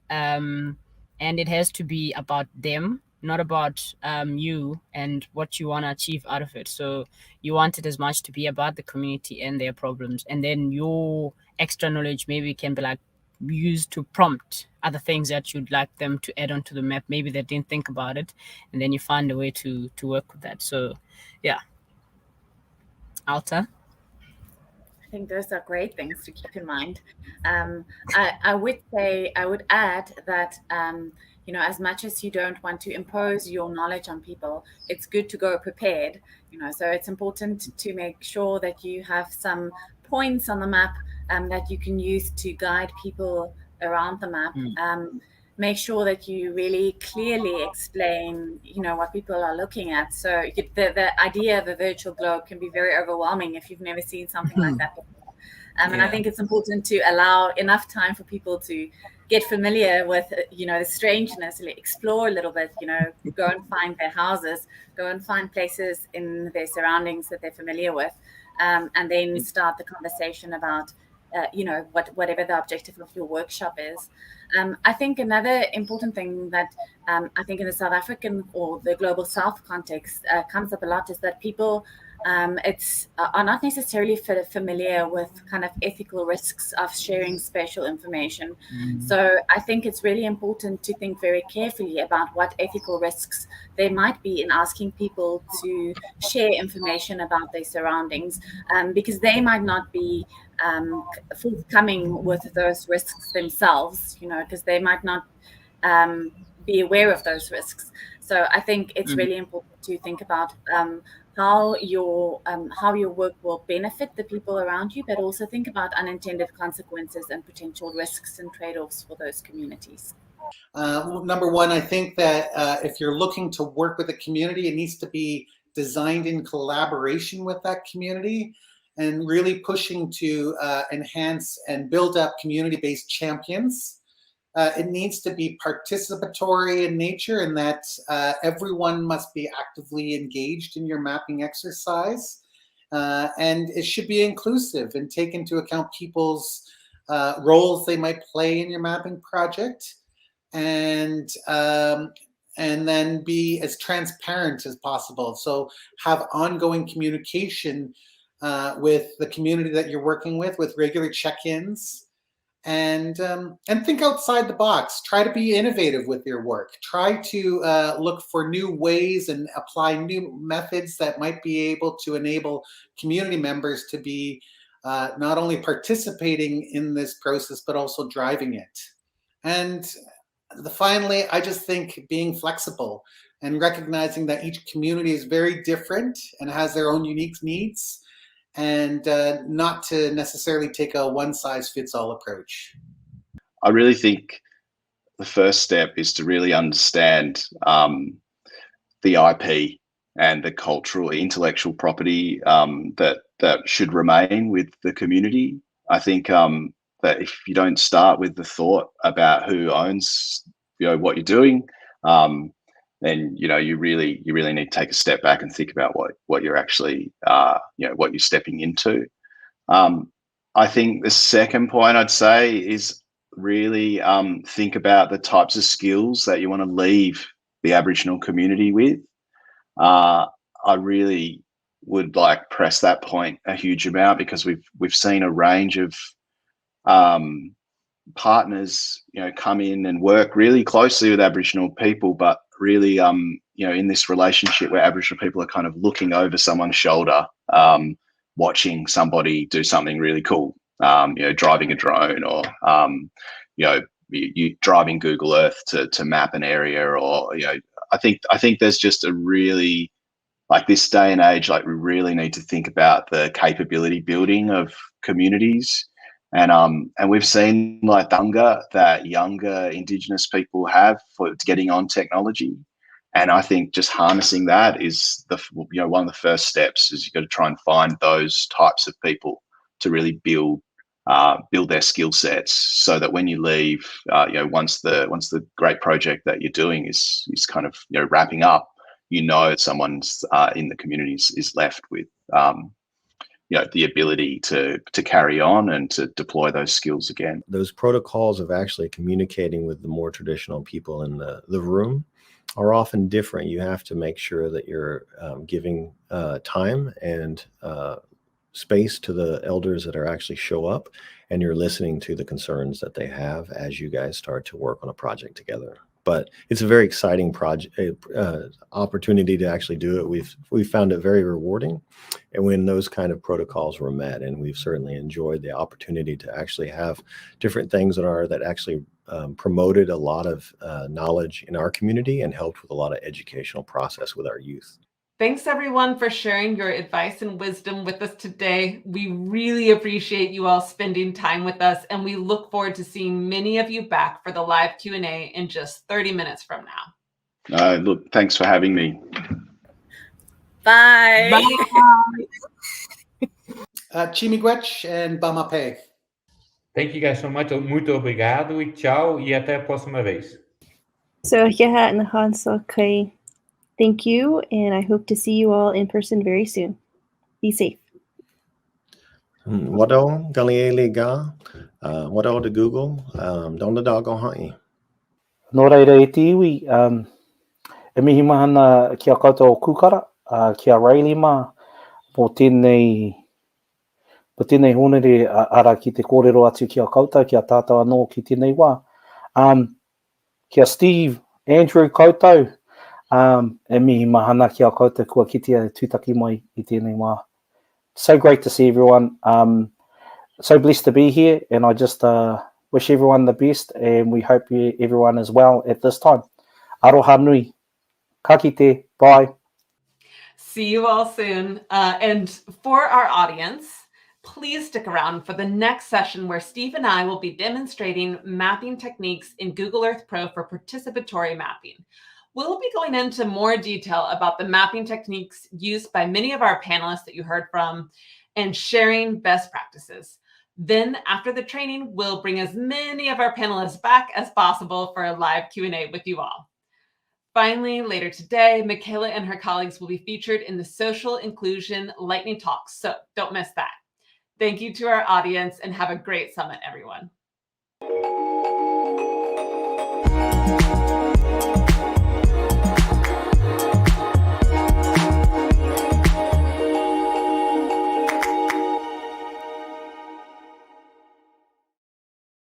And it has to be about them, not about you and what you want to achieve out of it. So you want it as much to be about the community and their problems, and then your extra knowledge maybe can be used to prompt other things that you'd like them to add onto the map. Maybe they didn't think about it, and then you find a way to work with that. So Alta. I think those are great things to keep in mind. I would add that as much as you don't want to impose your knowledge on people, it's good to go prepared. So it's important to make sure that you have some points on the map that you can use to guide people around the map. Make sure that you really clearly explain, what people are looking at. So the idea of a virtual globe can be very overwhelming if you've never seen something like that before. And I think it's important to allow enough time for people to get familiar with, the strangeness, explore a little bit, go and find their houses, go and find places in their surroundings that they're familiar with, and then start the conversation about whatever the objective of your workshop is. I think another important thing that I think in the South African or the Global South context comes up a lot is that people are not necessarily familiar with kind of ethical risks of sharing spatial information. So I think it's really important to think very carefully about what ethical risks there might be in asking people to share information about their surroundings, because they might not be forthcoming with those risks themselves, because they might not be aware of those risks. So I think it's really important to think about how your work will benefit the people around you, but also think about unintended consequences and potential risks and trade-offs for those communities. Number one, I think that if you're looking to work with a community, it needs to be designed in collaboration with that community. and really pushing to enhance and build up community-based champions. It needs to be participatory in nature, in that everyone must be actively engaged in your mapping exercise. And it should be inclusive and take into account people's roles they might play in your mapping project, and then be as transparent as possible. So have ongoing communication with the community that you're working with regular check-ins. And think outside the box. Try to be innovative with your work. Try to look for new ways and apply new methods that might be able to enable community members to be not only participating in this process, but also driving it. And finally, I just think being flexible and recognizing that each community is very different and has their own unique needs, and not to necessarily take a one-size-fits-all approach. I really think the first step is to really understand the IP and the cultural, intellectual property that should remain with the community. I think that if you don't start with the thought about who owns, what you're doing, then you really need to take a step back and think about what you're actually what you're stepping into. I think the second point I'd say is really think about the types of skills that you want to leave the Aboriginal community with. I really would press that point a huge amount, because we've seen a range of partners come in and work really closely with Aboriginal people, but really in this relationship where Aboriginal people are kind of looking over someone's shoulder, watching somebody do something really cool, driving a drone, or you driving Google Earth to map an area, or I think there's just a really, this day and age, we really need to think about the capability building of communities. And we've seen the hunger that younger Indigenous people have for getting on technology. And I think just harnessing that is one of the first steps. Is you've got to try and find those types of people to really build their skill sets, so that when you leave, once the great project that you're doing is kind of wrapping up, someone's in the communities is left with the ability to carry on and to deploy those skills again. Those protocols of actually communicating with the more traditional people in the room are often different. You have to make sure that you're giving time and space to the elders that are actually show up, and you're listening to the concerns that they have as you guys start to work on a project together. But it's a very exciting project opportunity to actually do it. We've found it very rewarding, and when those kind of protocols were met, and we've certainly enjoyed the opportunity to actually have different things that actually promoted a lot of knowledge in our community and helped with a lot of educational process with our youth. Thanks everyone for sharing your advice and wisdom with us today. We really appreciate you all spending time with us, and we look forward to seeing many of you back for the live Q&A in just 30 minutes from now. Look, thanks for having me. Bye. Bye. Chimigwech and Bamape. Thank you guys so much. Muito obrigado e tchau, e até a próxima vez. So yeah, and the thank you, and I hope to see you all in person very soon. Be safe. Wado Galiele Ga, Wado de Google, Donda Dago Hai. No reira e te iwi, e mihi mahana kia koutou kukara, kia Raleigh ma, po tēnei honere ara ki te kōrero atu kia koutou, kia tātou anō ki tēnei wā. Kia Steve, Andrew koutou, e mihi mahana kia koutou kua kitea tūtaki mai I tēnei wā. So great to see everyone. So blessed to be here, and I just wish everyone the best, and we hope everyone is well at this time. Aroha nui. Ka kite. Bye. See you all soon. And for our audience, please stick around for the next session where Steve and I will be demonstrating mapping techniques in Google Earth Pro for participatory mapping. We'll be going into more detail about the mapping techniques used by many of our panelists that you heard from, and sharing best practices. Then after the training, we'll bring as many of our panelists back as possible for a live Q&A with you all. Finally, later today, Michaela and her colleagues will be featured in the Social Inclusion Lightning Talks, so don't miss that. Thank you to our audience and have a great summit, everyone.